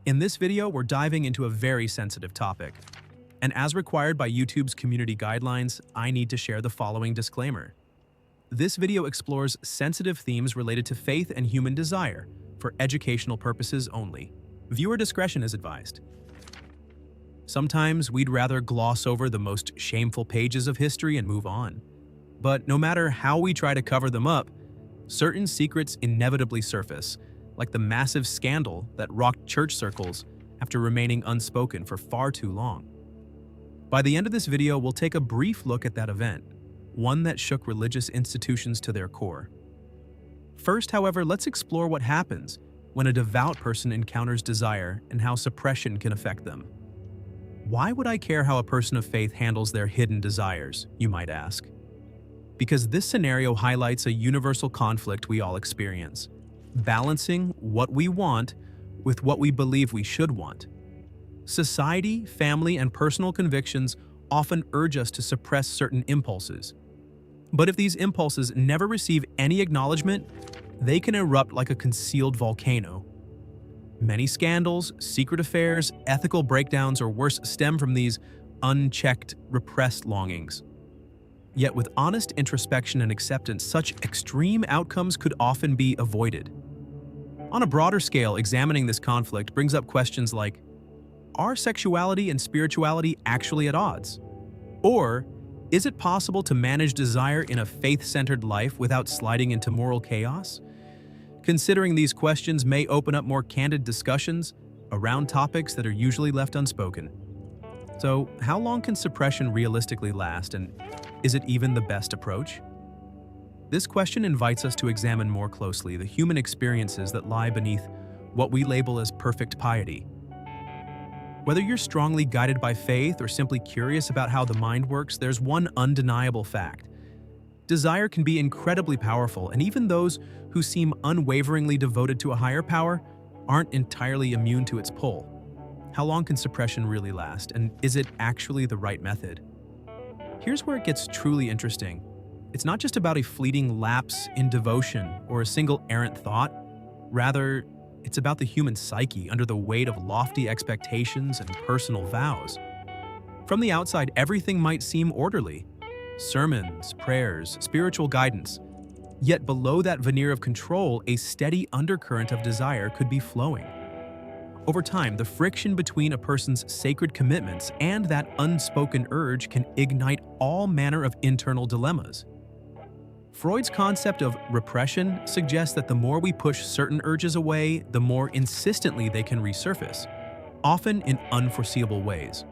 In this video, we're diving into a very sensitive topic. And as required by YouTube's community guidelines, I need to share the following disclaimer. This video explores sensitive themes related to faith and human desire for educational purposes only. Viewer discretion is advised. Sometimes we'd rather gloss over the most shameful pages of history and move on. But no matter how we try to cover them up, certain secrets inevitably surface, like the massive scandal that rocked church circles after remaining unspoken for far too long. By the end of this video, we'll take a brief look at that event, one that shook religious institutions to their core. First, however, let's explore what happens when a devout person encounters desire and how suppression can affect them. Why would I care how a person of faith handles their hidden desires, you might ask? Because this scenario highlights a universal conflict we all experience, balancing what we want with what we believe we should want. Society, family, and personal convictions often urge us to suppress certain impulses. But if these impulses never receive any acknowledgement, they can erupt like a concealed volcano. Many scandals, secret affairs, ethical breakdowns, or worse, stem from these unchecked, repressed longings. Yet with honest introspection and acceptance, such extreme outcomes could often be avoided. On a broader scale, examining this conflict brings up questions like, are sexuality and spirituality actually at odds? Or is it possible to manage desire in a faith-centered life without sliding into moral chaos? Considering these questions may open up more candid discussions around topics that are usually left unspoken. So, how long can suppression realistically last, and is it even the best approach? This question invites us to examine more closely the human experiences that lie beneath what we label as perfect piety. Whether you're strongly guided by faith or simply curious about how the mind works, there's one undeniable fact. Desire can be incredibly powerful, and even those who seem unwaveringly devoted to a higher power aren't entirely immune to its pull. How long can suppression really last, and is it actually the right method? Here's where it gets truly interesting. It's not just about a fleeting lapse in devotion or a single errant thought. Rather, it's about the human psyche under the weight of lofty expectations and personal vows. From the outside, everything might seem orderly. Sermons, prayers, spiritual guidance. Yet below that veneer of control, a steady undercurrent of desire could be flowing. Over time, the friction between a person's sacred commitments and that unspoken urge can ignite all manner of internal dilemmas. Freud's concept of repression suggests that the more we push certain urges away, the more insistently they can resurface, often in unforeseeable ways.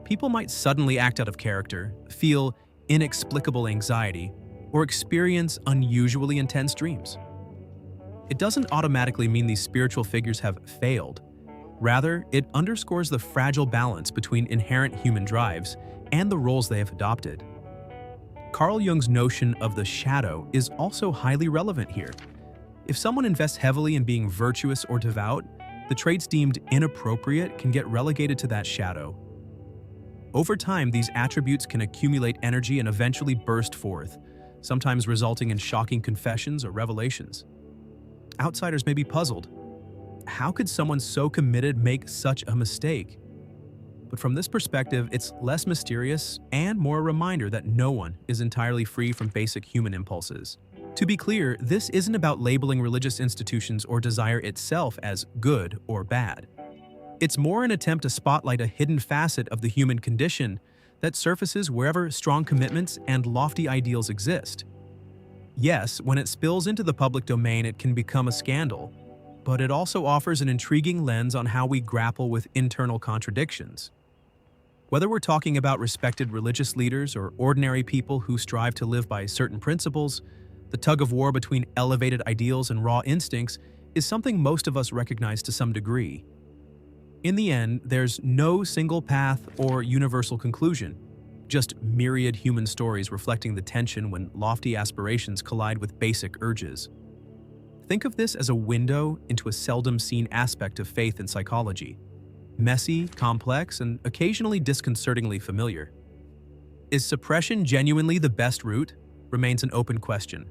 People might suddenly act out of character, feel inexplicable anxiety, or experience unusually intense dreams. It doesn't automatically mean these spiritual figures have failed. Rather, it underscores the fragile balance between inherent human drives and the roles they have adopted. Carl Jung's notion of the shadow is also highly relevant here. If someone invests heavily in being virtuous or devout, the traits deemed inappropriate can get relegated to that shadow. Over time, these attributes can accumulate energy and eventually burst forth, sometimes resulting in shocking confessions or revelations. Outsiders may be puzzled. How could someone so committed make such a mistake? But from this perspective, it's less mysterious and more a reminder that no one is entirely free from basic human impulses. To be clear, this isn't about labeling religious institutions or desire itself as good or bad. It's more an attempt to spotlight a hidden facet of the human condition that surfaces wherever strong commitments and lofty ideals exist. Yes, when it spills into the public domain, it can become a scandal, but it also offers an intriguing lens on how we grapple with internal contradictions. Whether we're talking about respected religious leaders or ordinary people who strive to live by certain principles, the tug-of-war between elevated ideals and raw instincts is something most of us recognize to some degree. In the end, there's no single path or universal conclusion, just myriad human stories reflecting the tension when lofty aspirations collide with basic urges. Think of this as a window into a seldom-seen aspect of faith and psychology. Messy, complex, and occasionally disconcertingly familiar. Is suppression genuinely the best route? Remains an open question.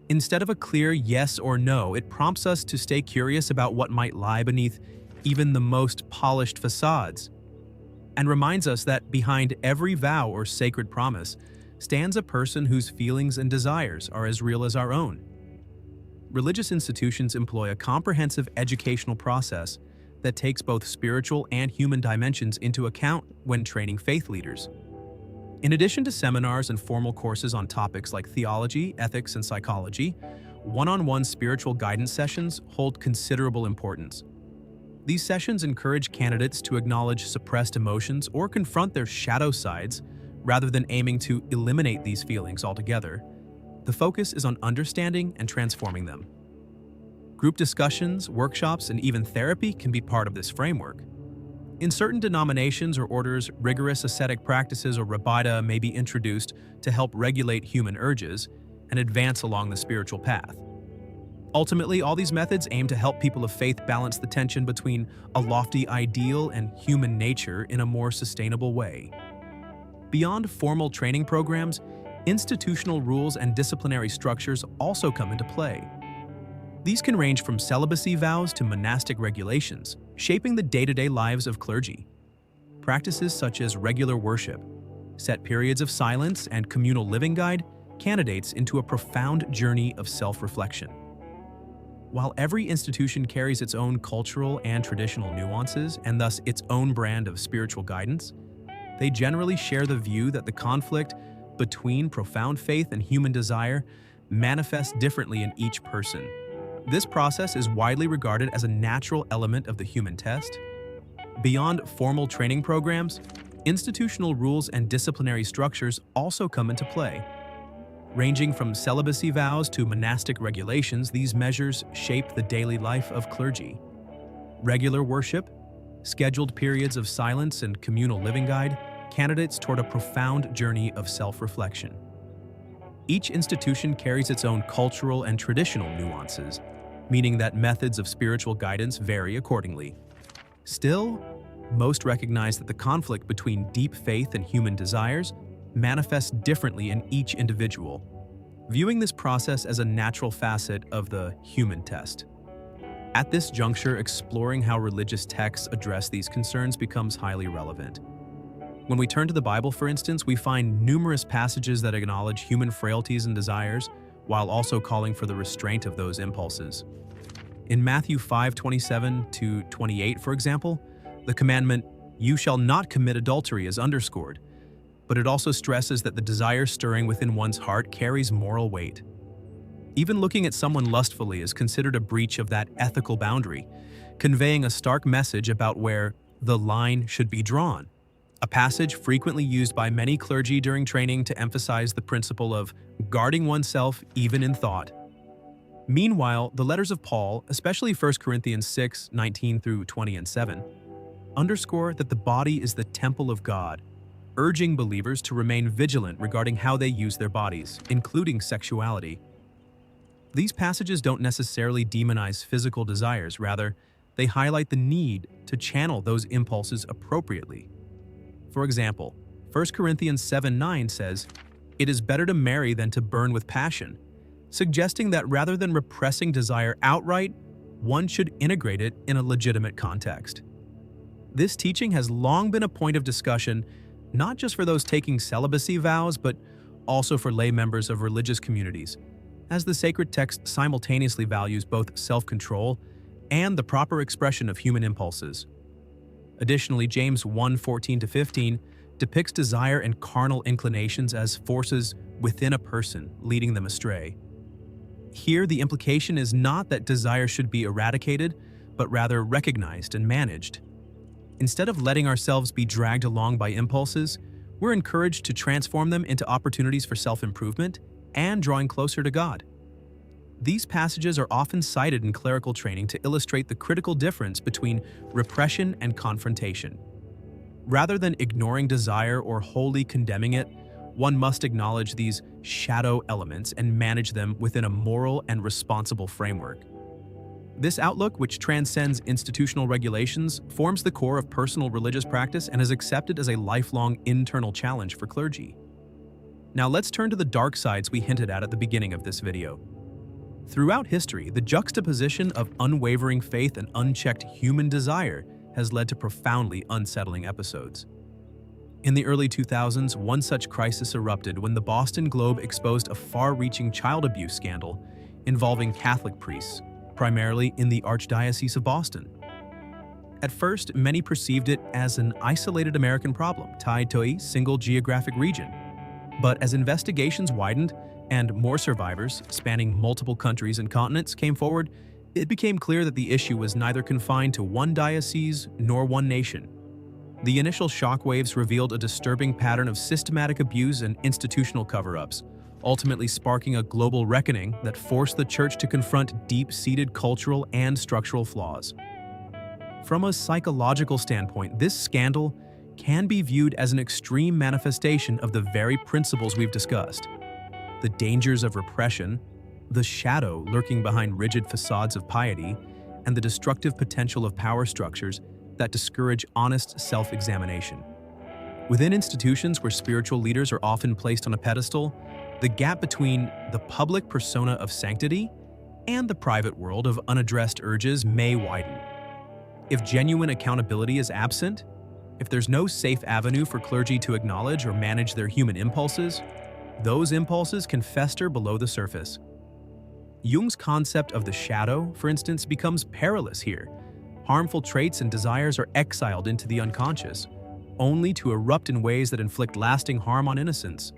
Instead of a clear yes or no, it prompts us to stay curious about what might lie beneath even the most polished facades, and reminds us that behind every vow or sacred promise stands a person whose feelings and desires are as real as our own. Religious institutions employ a comprehensive educational process that takes both spiritual and human dimensions into account when training faith leaders. In addition to seminars and formal courses on topics like theology, ethics, and psychology, one-on-one spiritual guidance sessions hold considerable importance. These sessions encourage candidates to acknowledge suppressed emotions or confront their shadow sides rather than aiming to eliminate these feelings altogether. The focus is on understanding and transforming them. Group discussions, workshops, and even therapy can be part of this framework. In certain denominations or orders, rigorous ascetic practices or rabida may be introduced to help regulate human urges and advance along the spiritual path. Ultimately, all these methods aim to help people of faith balance the tension between a lofty ideal and human nature in a more sustainable way. Beyond formal training programs, institutional rules and disciplinary structures also come into play. These can range from celibacy vows to monastic regulations, shaping the day-to-day lives of clergy. Practices such as regular worship, set periods of silence, and communal living guide candidates into a profound journey of self-reflection. While every institution carries its own cultural and traditional nuances and thus its own brand of spiritual guidance, they generally share the view that the conflict between profound faith and human desire manifests differently in each person. This process is widely regarded as a natural element of the human test. Beyond formal training programs, institutional rules and disciplinary structures also come into play. Ranging from celibacy vows to monastic regulations, these measures shape the daily life of clergy. Regular worship, scheduled periods of silence, and communal living guide candidates toward a profound journey of self-reflection. Each institution carries its own cultural and traditional nuances, meaning that methods of spiritual guidance vary accordingly. Still, most recognize that the conflict between deep faith and human desires manifests differently in each individual, viewing this process as a natural facet of the human test. At this juncture, exploring how religious texts address these concerns becomes highly relevant. When we turn to the Bible, for instance, we find numerous passages that acknowledge human frailties and desires, while also calling for the restraint of those impulses. In Matthew 5:27-28, for example, the commandment, "You shall not commit adultery," is underscored, but it also stresses that the desire stirring within one's heart carries moral weight. Even looking at someone lustfully is considered a breach of that ethical boundary, conveying a stark message about where the line should be drawn. A passage frequently used by many clergy during training to emphasize the principle of guarding oneself even in thought. Meanwhile, the letters of Paul, especially 1 Corinthians 6:19-20 and 7, underscore that the body is the temple of God, urging believers to remain vigilant regarding how they use their bodies, including sexuality. These passages don't necessarily demonize physical desires, rather, they highlight the need to channel those impulses appropriately. For example, 1 Corinthians 7:9 says, "It is better to marry than to burn with passion," suggesting that rather than repressing desire outright, one should integrate it in a legitimate context. This teaching has long been a point of discussion, not just for those taking celibacy vows, but also for lay members of religious communities, as the sacred text simultaneously values both self-control and the proper expression of human impulses. Additionally, James 1:14-15 depicts desire and carnal inclinations as forces within a person, leading them astray. Here, the implication is not that desire should be eradicated, but rather recognized and managed. Instead of letting ourselves be dragged along by impulses, we're encouraged to transform them into opportunities for self-improvement and drawing closer to God. These passages are often cited in clerical training to illustrate the critical difference between repression and confrontation. Rather than ignoring desire or wholly condemning it, one must acknowledge these shadow elements and manage them within a moral and responsible framework. This outlook, which transcends institutional regulations, forms the core of personal religious practice and is accepted as a lifelong internal challenge for clergy. Now let's turn to the dark sides we hinted at the beginning of this video. Throughout history, the juxtaposition of unwavering faith and unchecked human desire has led to profoundly unsettling episodes. In the early 2000s, one such crisis erupted when the Boston Globe exposed a far-reaching child abuse scandal involving Catholic priests, primarily in the Archdiocese of Boston. At first, many perceived it as an isolated American problem tied to a single geographic region. But as investigations widened and more survivors, spanning multiple countries and continents, came forward, it became clear that the issue was neither confined to one diocese nor one nation. The initial shockwaves revealed a disturbing pattern of systematic abuse and institutional cover-ups, ultimately sparking a global reckoning that forced the Church to confront deep-seated cultural and structural flaws. From a psychological standpoint, this scandal can be viewed as an extreme manifestation of the very principles we've discussed: the dangers of repression, the shadow lurking behind rigid facades of piety, and the destructive potential of power structures that discourage honest self-examination. Within institutions where spiritual leaders are often placed on a pedestal, the gap between the public persona of sanctity and the private world of unaddressed urges may widen. If genuine accountability is absent, if there's no safe avenue for clergy to acknowledge or manage their human impulses, those impulses can fester below the surface. Jung's concept of the shadow, for instance, becomes perilous here. Harmful traits and desires are exiled into the unconscious, only to erupt in ways that inflict lasting harm on innocence.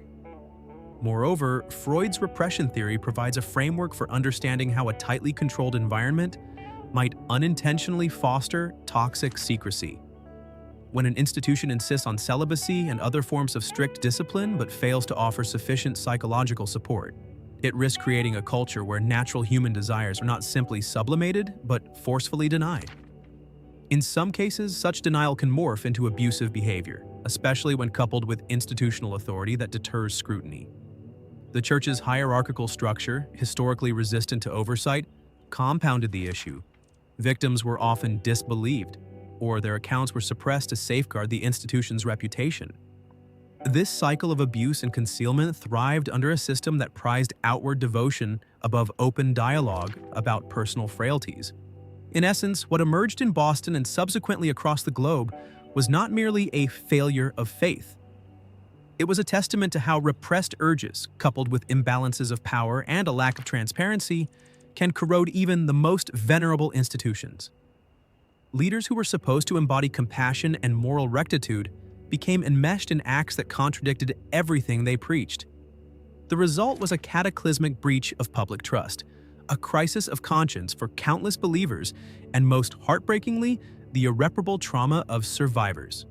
Moreover, Freud's repression theory provides a framework for understanding how a tightly controlled environment might unintentionally foster toxic secrecy. When an institution insists on celibacy and other forms of strict discipline but fails to offer sufficient psychological support, it risks creating a culture where natural human desires are not simply sublimated but forcefully denied. In some cases, such denial can morph into abusive behavior, especially when coupled with institutional authority that deters scrutiny. The Church's hierarchical structure, historically resistant to oversight, compounded the issue. Victims were often disbelieved, or their accounts were suppressed to safeguard the institution's reputation. This cycle of abuse and concealment thrived under a system that prized outward devotion above open dialogue about personal frailties. In essence, what emerged in Boston and subsequently across the globe was not merely a failure of faith. It was a testament to how repressed urges, coupled with imbalances of power and a lack of transparency, can corrode even the most venerable institutions. Leaders who were supposed to embody compassion and moral rectitude became enmeshed in acts that contradicted everything they preached. The result was a cataclysmic breach of public trust, a crisis of conscience for countless believers, and most heartbreakingly, the irreparable trauma of survivors.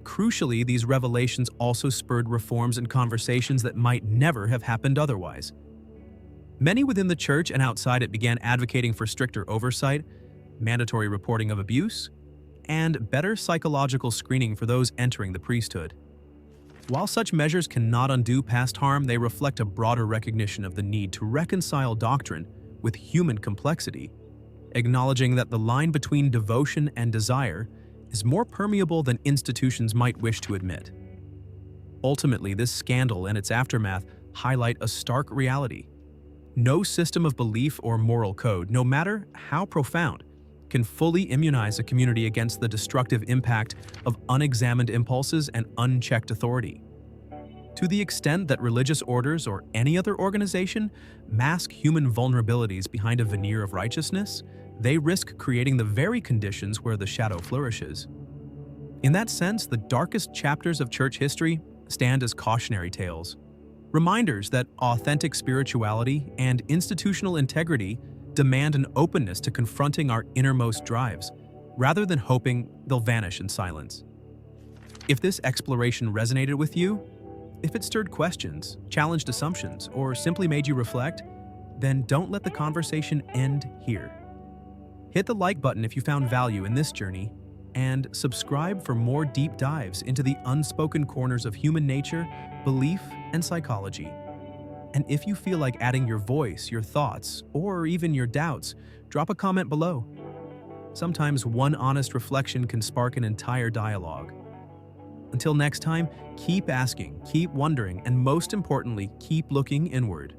Crucially, these revelations also spurred reforms and conversations that might never have happened otherwise. Many within the Church and outside it began advocating for stricter oversight, mandatory reporting of abuse, and better psychological screening for those entering the priesthood. While such measures cannot undo past harm, they reflect a broader recognition of the need to reconcile doctrine with human complexity, acknowledging that the line between devotion and desire is more permeable than institutions might wish to admit. Ultimately, this scandal and its aftermath highlight a stark reality. No system of belief or moral code, no matter how profound, can fully immunize a community against the destructive impact of unexamined impulses and unchecked authority. To the extent that religious orders or any other organization mask human vulnerabilities behind a veneer of righteousness, they risk creating the very conditions where the shadow flourishes. In that sense, the darkest chapters of church history stand as cautionary tales, reminders that authentic spirituality and institutional integrity demand an openness to confronting our innermost drives, rather than hoping they'll vanish in silence. If this exploration resonated with you, if it stirred questions, challenged assumptions, or simply made you reflect, then don't let the conversation end here. Hit the like button if you found value in this journey, and subscribe for more deep dives into the unspoken corners of human nature, belief, and psychology. And if you feel like adding your voice, your thoughts, or even your doubts, drop a comment below. Sometimes one honest reflection can spark an entire dialogue. Until next time, keep asking, keep wondering, and most importantly, keep looking inward.